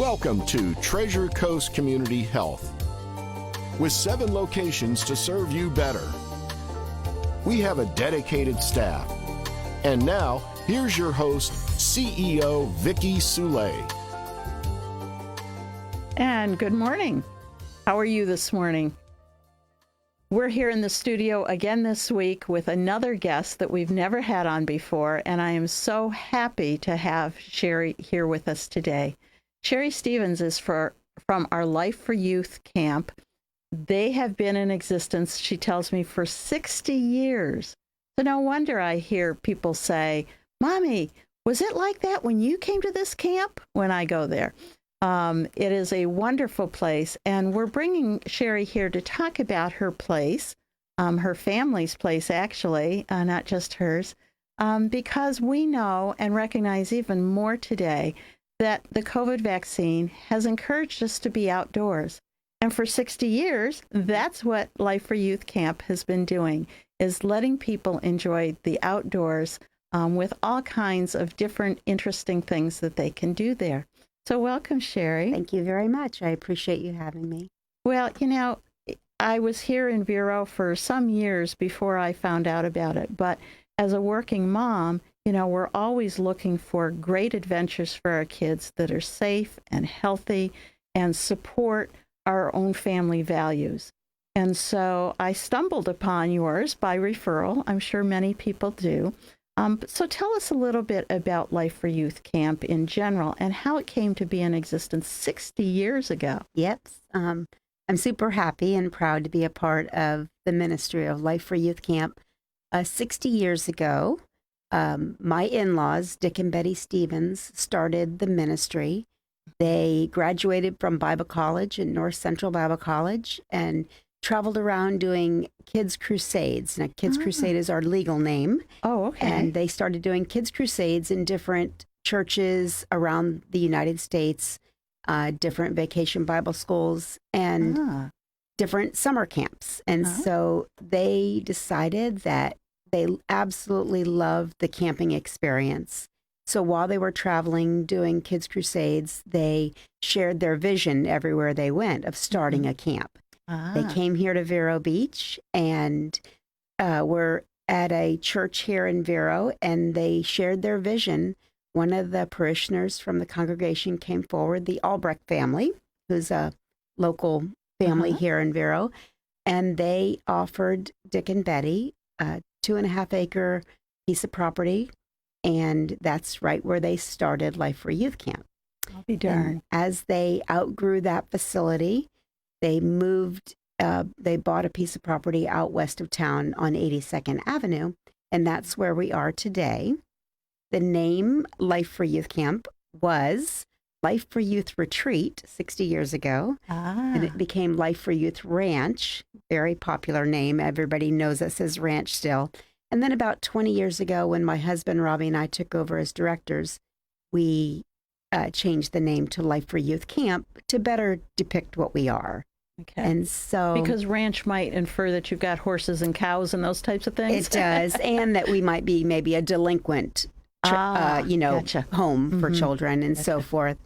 Welcome to Treasure Coast Community Health, with 7 locations to serve you better. We have a dedicated staff. And now, here's your host, CEO Vicki Soule. And good morning. How are you this morning? We're here in the studio again this week with another guest that we've never had on before, and I am so happy to have Sherry here with us today. Sherry Stevens is from our Life for Youth camp. They have been in existence, she tells me, for 60 years. So no wonder I hear people say, "Mommy, was it like that when you came to this camp?" when I go there. It is a wonderful place, and we're bringing Sherry here to talk about her place, her family's place actually, not just hers, because we know and recognize even more today that the COVID vaccine has encouraged us to be outdoors. And for 60 years, that's what Life for Youth Camp has been doing, is letting people enjoy the outdoors with all kinds of different interesting things that they can do there. So welcome, Sherry. Thank you very much. I appreciate you having me. Well, you know, I was here in Vero for some years before I found out about it. But as a working mom, you know, we're always looking for great adventures for our kids that are safe and healthy and support our own family values. And so I stumbled upon yours by referral. I'm sure many people do. So tell us a little bit about Life for Youth Camp in general and how it came to be in existence 60 years ago. Yep. I'm super happy and proud to be a part of the ministry of Life for Youth Camp. 60 years ago, my in-laws, Dick and Betty Stevens, started the ministry. They graduated from Bible College in North Central Bible College and traveled around doing Kids Crusades. Now, Kids Crusade is our legal name. Oh, okay. And they started doing Kids Crusades in different churches around the United States, different vacation Bible schools, and different summer camps. And so they decided that they absolutely loved the camping experience. So while they were traveling, doing Kids Crusades, they shared their vision everywhere they went of starting a camp. They came here to Vero Beach and were at a church here in Vero, and they shared their vision. One of the parishioners from the congregation came forward, the Albrecht family, who's a local family here in Vero, and they offered Dick and Betty a 2.5-acre piece of property, and that's right where they started Life for Youth Camp. I'll be darned. As they outgrew that facility, they moved, they bought a piece of property out west of town on 82nd Avenue, and that's where we are today. The name Life for Youth Camp was Life for Youth Retreat 60 years ago, and it became Life for Youth Ranch, very popular name. Everybody knows us as Ranch still. And then about 20 years ago, when my husband, Robbie, and I took over as directors, we changed the name to Life for Youth Camp to better depict what we are. Okay. And so, because ranch might infer that you've got horses and cows and those types of things. It does, and that we might be maybe a delinquent, gotcha. home for children and so forth.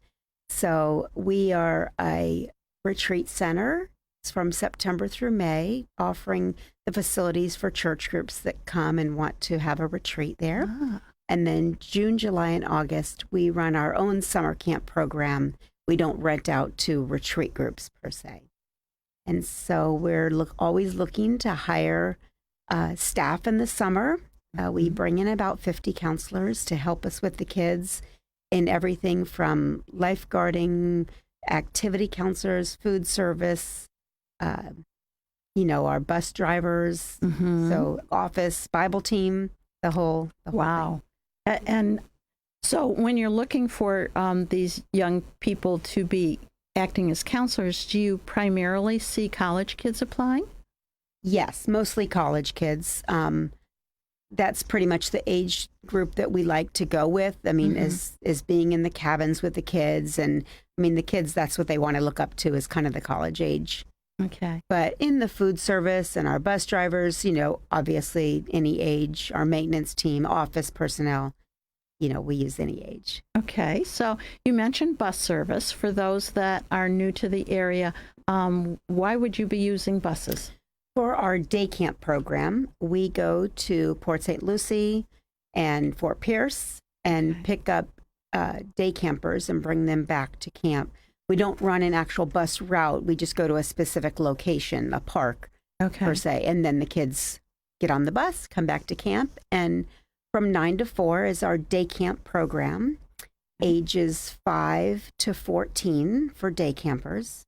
So we are a retreat center. It's from September through May, offering the facilities for church groups that come and want to have a retreat there. And then June, July, and August, we run our own summer camp program. We don't rent out to retreat groups per se. And so we're always looking to hire staff in the summer. We bring in about 50 counselors to help us with the kids in everything from lifeguarding, activity counselors, food service, our bus drivers, so office, Bible team, the whole wow. thing. And so when you're looking for these young people to be acting as counselors, do you primarily see college kids applying? Yes, mostly college kids. That's pretty much the age group that we like to go with. I mean, is being in the cabins with the kids. And I mean, the kids, that's what they want to look up to, is kind of the college age. Okay. But in the food service and our bus drivers, obviously any age, our maintenance team, office personnel, we use any age. Okay, so you mentioned bus service. For those that are new to the area, why would you be using buses? For our day camp program, we go to Port St. Lucie and Fort Pierce and pick up day campers and bring them back to camp. We don't run an actual bus route. We just go to a specific location, a park, per se. And then the kids get on the bus, come back to camp. And from 9 to 4 is our day camp program, ages 5 to 14 for day campers.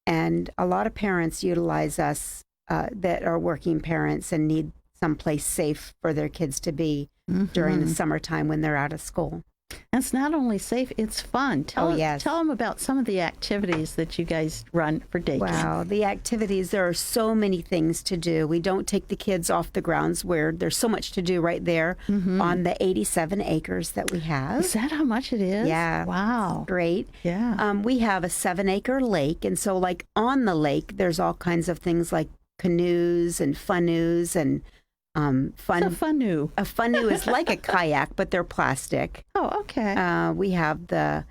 And a lot of parents utilize us that are working parents and need someplace safe for their kids to be during the summertime when they're out of school. And it's not only safe, it's fun. Tell them about some of the activities that you guys run for day camp. Wow, the activities, there are so many things to do. We don't take the kids off the grounds where there's so much to do right there on the 87 acres that we have. Is that how much it is? Yeah. Wow. Great. Yeah. We have a 7-acre lake. And so like on the lake, there's all kinds of things like canoes and funoos and fun. What's a funoo? A funoo is like a kayak, but they're plastic. Oh, okay. We have the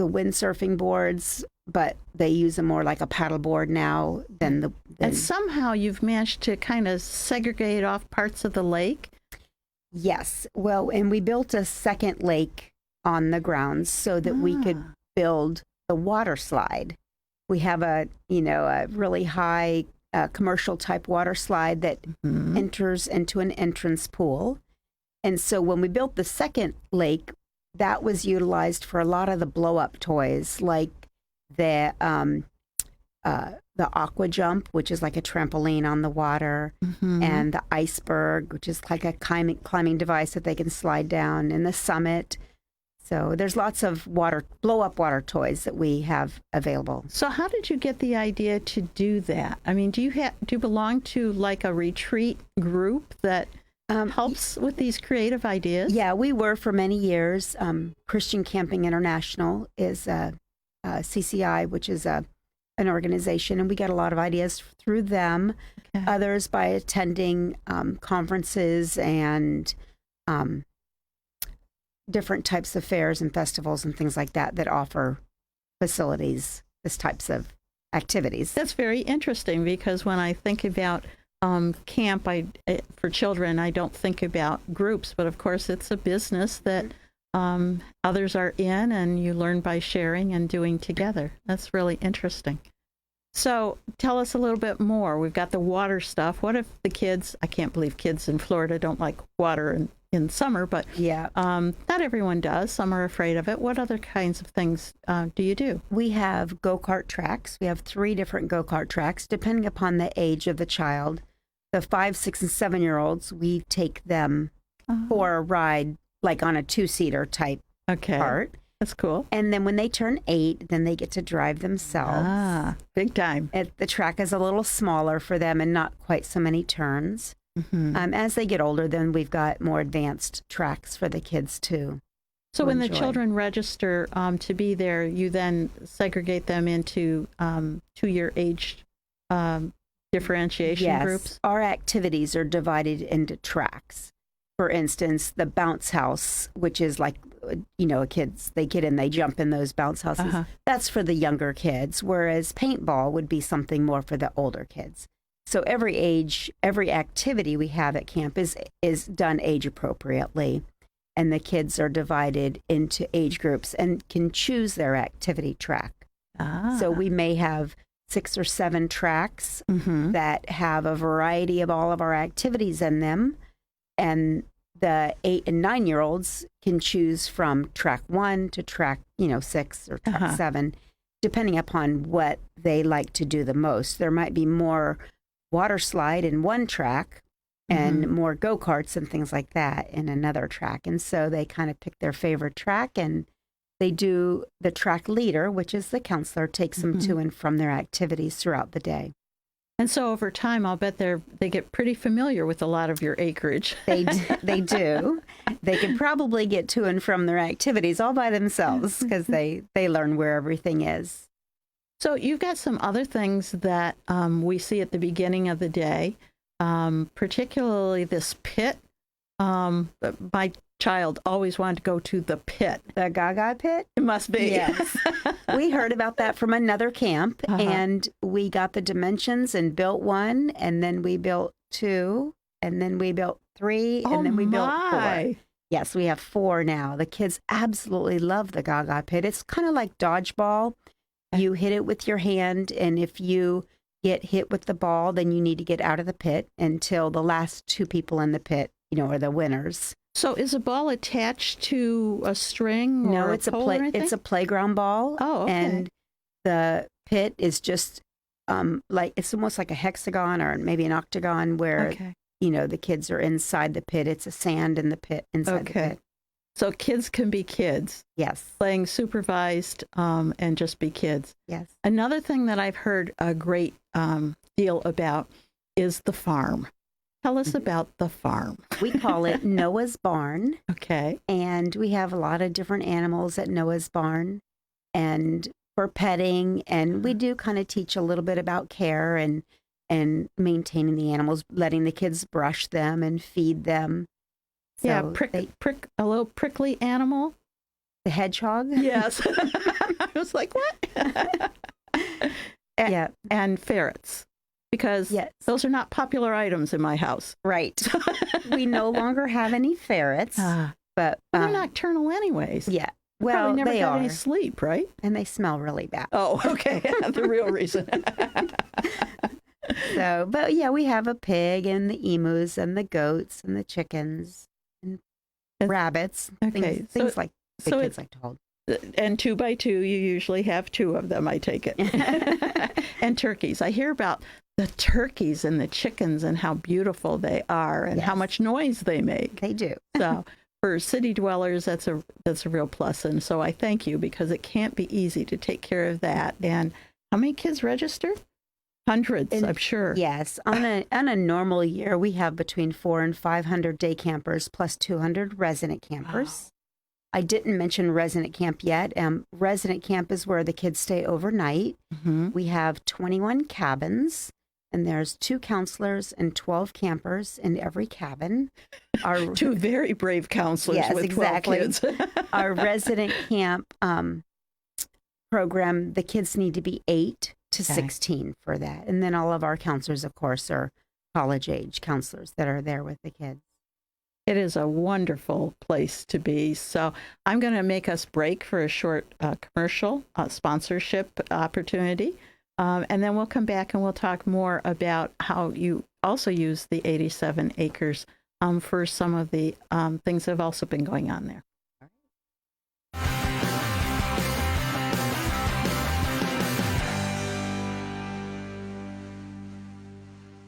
windsurfing boards, but they use them more like a paddle board now than the. And somehow you've managed to kind of segregate off parts of the lake. Yes. Well, and we built a second lake on the grounds so that we could build the water slide. We have a really high commercial type water slide that enters into an entrance pool. And so when we built the second lake, that was utilized for a lot of the blow up toys, like the aqua jump, which is like a trampoline on the water, and the iceberg, which is like a climbing device that they can slide down, and the summit. So there's lots of blow up water toys that we have available. So how did you get the idea to do that? I mean, do you belong to like a retreat group that helps with these creative ideas? Yeah, we were for many years. Christian Camping International is a CCI, which is an organization, and we get a lot of ideas through them. Okay. Others by attending conferences and different types of fairs and festivals and things like that offer facilities, this types of activities. That's very interesting because when I think about camp for children, I don't think about groups, but of course it's a business that others are in and you learn by sharing and doing together. That's really interesting. So tell us a little bit more. We've got the water stuff. What if the kids, I can't believe kids in Florida don't like water in summer, but not everyone does. Some are afraid of it. What other kinds of things do you do? We have go-kart tracks. We have 3 different go-kart tracks, depending upon the age of the child. The 5, 6, and 7-year-olds, we take them for a ride, like on a 2-seater type cart. That's cool. And then when they turn 8, then they get to drive themselves. Ah, big time. The track is a little smaller for them and not quite so many turns. As they get older, then we've got more advanced tracks for the kids too. So when the children register to be there, you then segregate them into 2-year age differentiation groups? Our activities are divided into tracks. For instance, the bounce house, which is like, kids, they get in, they jump in those bounce houses. That's for the younger kids, whereas paintball would be something more for the older kids. So every age, every activity we have at camp is done age appropriately. And the kids are divided into age groups and can choose their activity track. So we may have 6 or 7 tracks that have a variety of all of our activities in them. And the 8 and 9-year-olds can choose from track 1 to track, 6 or track 7, depending upon what they like to do the most. There might be more water slide in one track and more go-karts and things like that in another track. And so they kind of pick their favorite track, and they do the track leader, which is the counselor, takes them to and from their activities throughout the day. And so over time, I'll bet they get pretty familiar with a lot of your acreage. They do. They can probably get to and from their activities all by themselves because they learn where everything is. So you've got some other things that we see at the beginning of the day, particularly this pit. My child always wanted to go to the pit. The Gaga Pit? It must be. Yes. We heard about that from another camp, and we got the dimensions and built one, and then we built two, and then we built three, and then we built four. Yes, we have four now. The kids absolutely love the Gaga Pit. It's kind of like dodgeball. You hit it with your hand, and if you get hit with the ball, then you need to get out of the pit until the last two people in the pit, are the winners. So is a ball attached to a string or a pole or anything? It's a playground ball. Oh, okay. And the pit is just it's almost like a hexagon or maybe an octagon where the kids are inside the pit. It's a sand in the pit inside the pit. So kids can be kids. Yes. Playing supervised and just be kids. Yes. Another thing that I've heard a great deal about is the farm. Tell us about the farm. We call it Noah's Barn. Okay. And we have a lot of different animals at Noah's Barn and for petting. And we do kind of teach a little bit about care and maintaining the animals, letting the kids brush them and feed them. So prick a little prickly animal. The hedgehog? Yes. I was like, what? And ferrets. Because those are not popular items in my house. Right. We no longer have any ferrets. But they're nocturnal anyways. Yeah. Well, never they got are. Any sleep, right? And they smell really bad. Oh, okay. The real reason. We have a pig and the emus and the goats and the chickens and rabbits. Okay. Things like the kids like to hold. And 2 by 2, you usually have 2 of them, I take it. And turkeys. I hear about the turkeys and the chickens and how beautiful they are and how much noise they make. They do. So for city dwellers, that's a real plus. And so I thank you because it can't be easy to take care of that. And how many kids register? Hundreds, I'm sure. Yes. On a normal year, we have between 400 and 500 day campers plus 200 resident campers. Wow. I didn't mention resident camp yet. Resident camp is where the kids stay overnight. Mm-hmm. We have 21 cabins, and there's 2 counselors and 12 campers in every cabin. Our 2 very brave counselors with 12 kids. Our resident camp program, the kids need to be 8 to 16 for that. And then all of our counselors, of course, are college-age counselors that are there with the kids. It is a wonderful place to be. So I'm going to make us break for a short commercial sponsorship opportunity. And then we'll come back and we'll talk more about how you also use the 87 acres for some of the things that have also been going on there.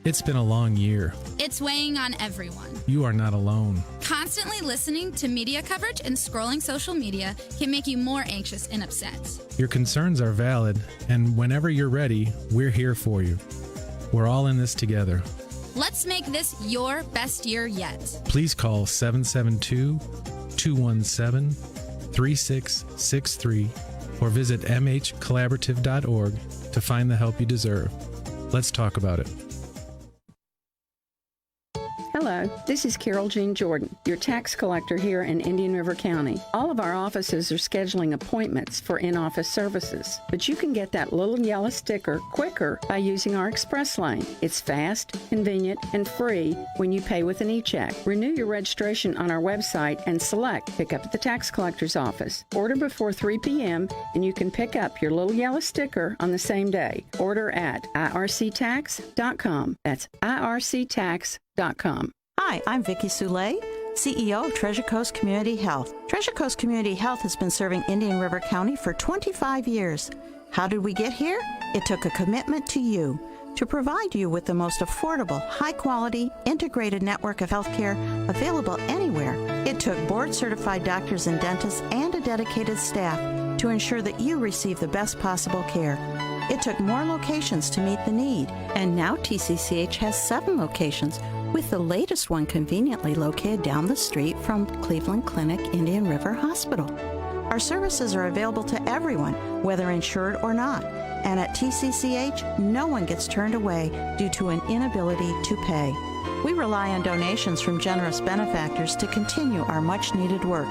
It's been a long year. It's weighing on everyone. You are not alone. Constantly listening to media coverage and scrolling social media can make you more anxious and upset. Your concerns are valid, and whenever you're ready, we're here for you. We're all in this together. Let's make this your best year yet. Please call 772-217-3663 or visit mhcollaborative.org to find the help you deserve. Let's talk about it. Hello, this is Carol Jean Jordan, your tax collector here in Indian River County. All of our offices are scheduling appointments for in-office services, but you can get that little yellow sticker quicker by using our express lane. It's fast, convenient, and free when you pay with an e-check. Renew your registration on our website and select Pick Up at the Tax Collector's Office. Order before 3 p.m. and you can pick up your little yellow sticker on the same day. Order at irctax.com. That's irctax.com. Hi, I'm Vicki Soule, CEO of Treasure Coast Community Health. Treasure Coast Community Health has been serving Indian River County for 25 years. How did we get here? It took a commitment to you to provide you with the most affordable, high-quality, integrated network of healthcare available anywhere. It took board-certified doctors and dentists and a dedicated staff to ensure that you receive the best possible care. It took more locations to meet the need, and now TCCH has 7 locations, with the latest one conveniently located down the street from Cleveland Clinic Indian River Hospital. Our services are available to everyone, whether insured or not, and at TCCH, no one gets turned away due to an inability to pay. We rely on donations from generous benefactors to continue our much-needed work.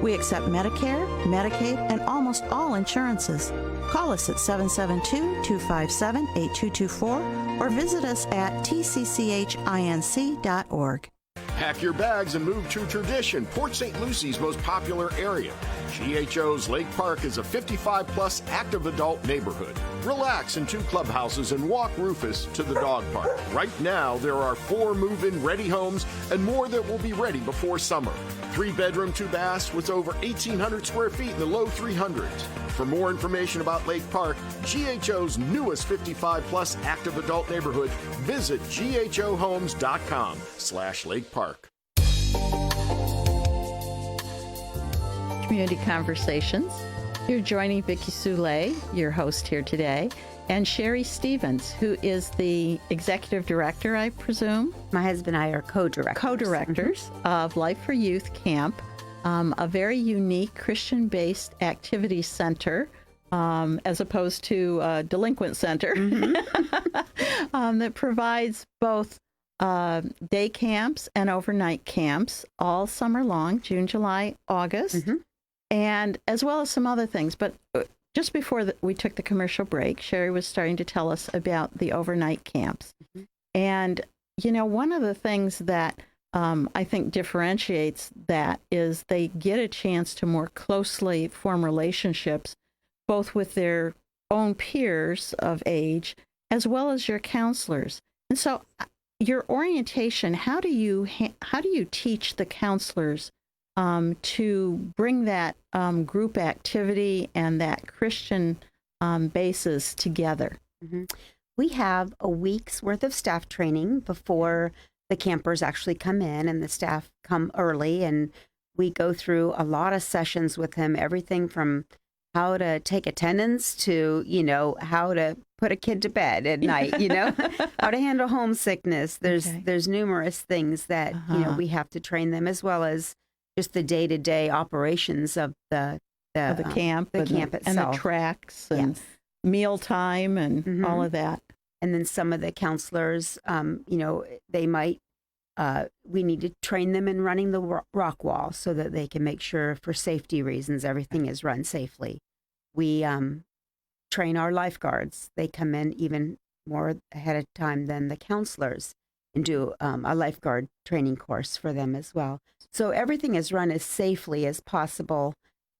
We accept Medicare, Medicaid, and almost all insurances. Call us at 772-257-8224 or visit us at tcchinc.org. Pack your bags and move to Tradition, Port St. Lucie's most popular area. GHO's Lake Park is a 55-plus active adult neighborhood. Relax in 2 clubhouses and walk Rufus to the dog park. Right now, there are 4 move-in ready homes and more that will be ready before summer. 3-bedroom, 2 baths with over 1,800 square feet in the low 300s. For more information about Lake Park, GHO's newest 55-plus active adult neighborhood, visit ghohomes.com/Lake Park. Community Conversations. You're joining Vicki Soule, your host here today, and Sherry Stevens, who is the executive director, I presume. My husband and I are co-directors. Co-directors of Life for Youth Camp, a very unique Christian-based activity center, as opposed to a delinquent center, that provides both day camps and overnight camps all summer long, June, July, August, and as well as some other things. But just before we took the commercial break, Sherry was starting to tell us about the overnight camps. And, you know, one of the things that I think differentiates that is they get a chance to more closely form relationships, both with their own peers of age, as well as your counselors. And so your orientation, how do you teach the counselors to bring that group activity and that Christian basis together? We have a week's worth of staff training before the campers actually come in, and the staff come early, and we go through a lot of sessions with them, everything from how to take attendance to, you know, how to put a kid to bed at night, you know, how to handle homesickness. There's numerous things that, you know, we have to train them, as well as just the day-to-day operations of the camp, camp itself. And the tracks and mealtime and all of that. And then some of the counselors, you know, they might, we need to train them in running the rock wall so that they can make sure, for safety reasons, everything is run safely. We train our lifeguards. They come in even more ahead of time than the counselors and do a lifeguard training course for them as well. So everything is run as safely as possible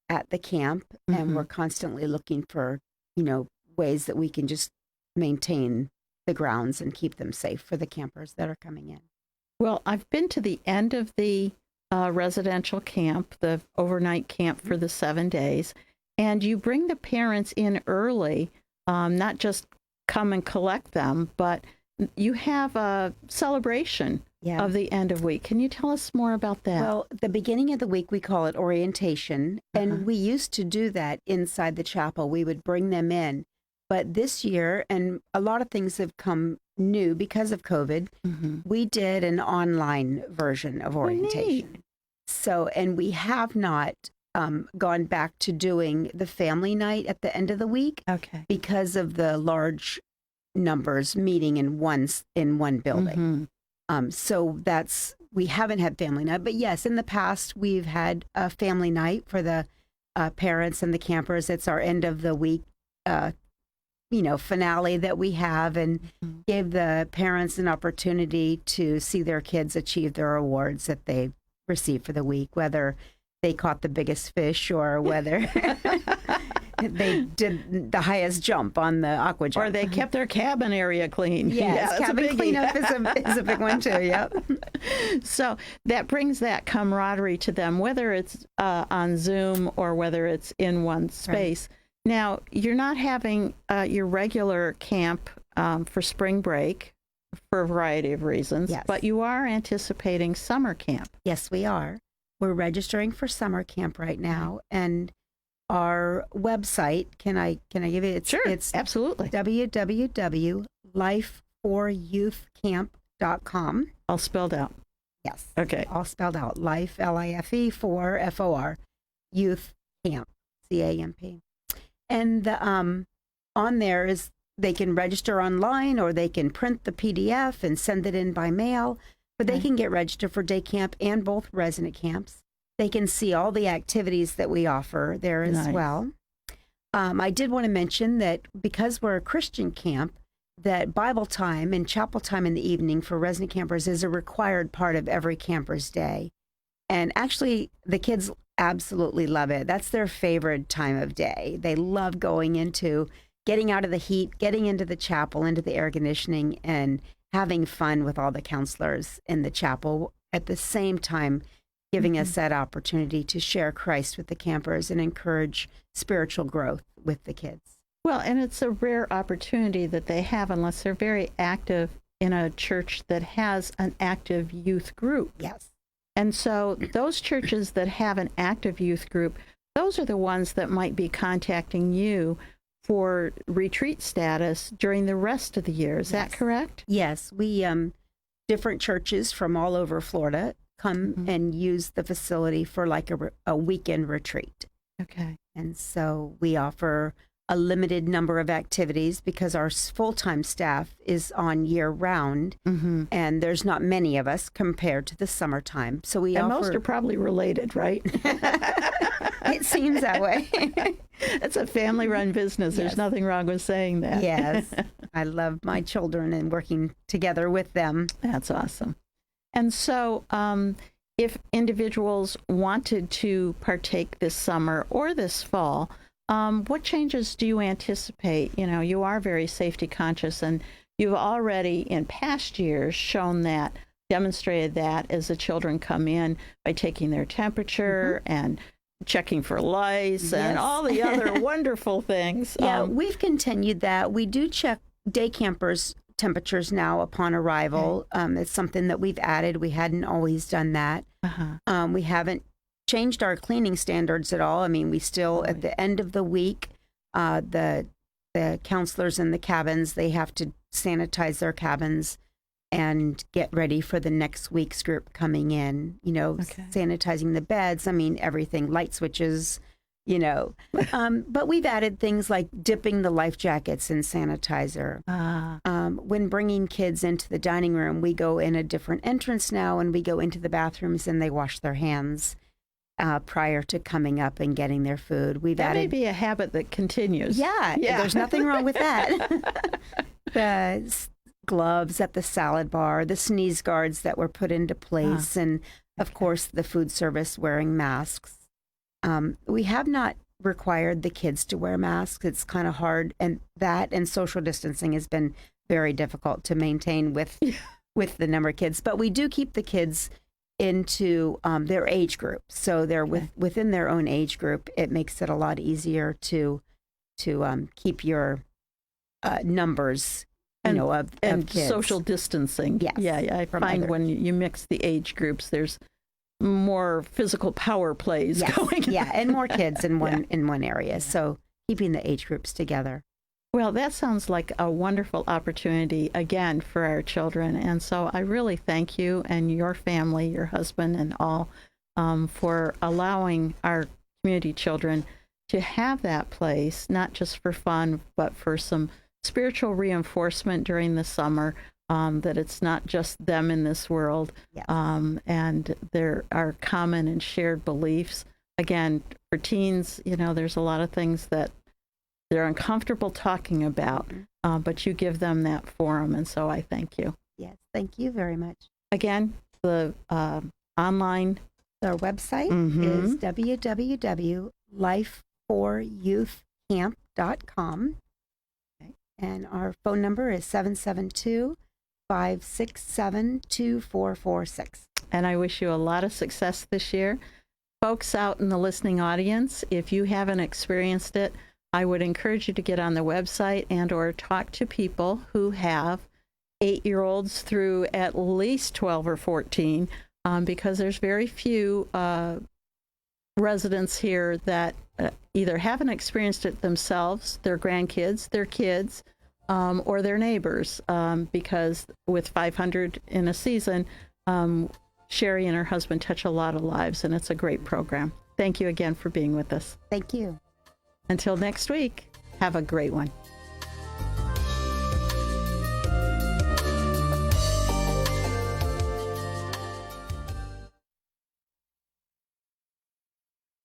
at the camp, and we're constantly looking for, you know, ways that we can just maintain the grounds and keep them safe for the campers that are coming in. Well, I've been to the end of the residential camp, the overnight camp for the 7 days, and you bring the parents in early, not just come and collect them, but you have a celebration of the end of week. Can you tell us more about that? Well, the beginning of the week, we call it orientation, and we used to do that inside the chapel. We would bring them in. But this year, and a lot of things have come new because of COVID, we did an online version of orientation. So, and we have not gone back to doing the family night at the end of the week because of the large numbers meeting in one building. So we haven't had family night. But yes, in the past, we've had a family night for the parents and the campers. It's our end of the week finale that we have, and give the parents an opportunity to see their kids achieve their awards that they received for the week, whether they caught the biggest fish or whether they did the highest jump on the aqua jump. Or they kept their cabin area clean. Yes, cabin cleanup is a big one too, yep. So that brings that camaraderie to them, whether it's on Zoom or whether it's in one space. Right. Now, you're not having your regular camp for spring break for a variety of reasons, but you are anticipating summer camp. Yes, we are. We're registering for summer camp right now, and our website, can I give it? Sure, it's absolutely. www.lifeforyouthcamp.com. All spelled out. Yes. Okay. All spelled out. Life, L-I-F-E, for F-O-R, Youth Camp, C-A-M-P. And on there is, they can register online, or they can print the PDF and send it in by mail. But they can get registered for day camp and both resident camps. They can see all the activities that we offer there as well. I did want to mention that because we're a Christian camp, that Bible time and chapel time in the evening for resident campers is a required part of every camper's day. And actually, the kids absolutely love it. That's their favorite time of day. They love getting out of the heat, getting into the chapel, into the air conditioning, and having fun with all the counselors in the chapel, at the same time giving us that opportunity to share Christ with the campers and encourage spiritual growth with the kids. Well, and it's a rare opportunity that they have unless they're very active in a church that has an active youth group. Yes. And so those churches that have an active youth group, those are the ones that might be contacting you for retreat status during the rest of the year. Is that correct? Yes. We, different churches from all over Florida come and use the facility for like a weekend retreat. Okay. And so we offer a limited number of activities because our full-time staff is on year-round, and there's not many of us compared to the summertime. So we offer... most are probably related, right? It seems that way. It's a family-run business. There's nothing wrong with saying that. Yes. I love my children and working together with them. That's awesome. And so if individuals wanted to partake this summer or this fall, what changes do you anticipate? You know, you are very safety conscious, and you've already in past years demonstrated that as the children come in by taking their temperature and checking for lice and all the other wonderful things. Yeah, we've continued that. We do check day campers' temperatures now upon arrival. It's something that we've added. We hadn't always done that. We haven't changed our cleaning standards at all. I mean, we still, at the end of the week, the counselors in the cabins, they have to sanitize their cabins and get ready for the next week's group coming in, sanitizing the beds. I mean, everything, light switches, but we've added things like dipping the life jackets in sanitizer. When bringing kids into the dining room, we go in a different entrance now, and we go into the bathrooms and they wash their hands prior to coming up and getting their food. That may be a habit that continues. Yeah, there's nothing wrong with that. The gloves at the salad bar, the sneeze guards that were put into place, and of course the food service wearing masks. We have not required the kids to wear masks. It's kind of hard, and social distancing has been very difficult to maintain with the number of kids. But we do keep the kids into their age group, so they're within their own age group. It makes it a lot easier to keep your numbers, of kids. Social distancing. Yes. Yeah. I find when you mix the age groups, there's more physical power plays going. Yeah, and more kids in one area. So keeping the age groups together. Well, that sounds like a wonderful opportunity, again, for our children. And so I really thank you and your family, your husband and all, for allowing our community children to have that place, not just for fun, but for some spiritual reinforcement during the summer, that it's not just them in this world. And there are common and shared beliefs. Again, for teens, there's a lot of things that they're uncomfortable talking about, but you give them that forum, and so I thank you. Yes, thank you very much. Again, the online... Our website is www.life4youthcamp.com, and our phone number is 772-567-2446. And I wish you a lot of success this year. Folks out in the listening audience, if you haven't experienced it, I would encourage you to get on the website and or talk to people who have 8-year-olds through at least 12 or 14, because there's very few residents here that either haven't experienced it themselves, their grandkids, their kids, or their neighbors, because with 500 in a season, Sherry and her husband touch a lot of lives, and it's a great program. Thank you again for being with us. Thank you. Until next week, have a great one.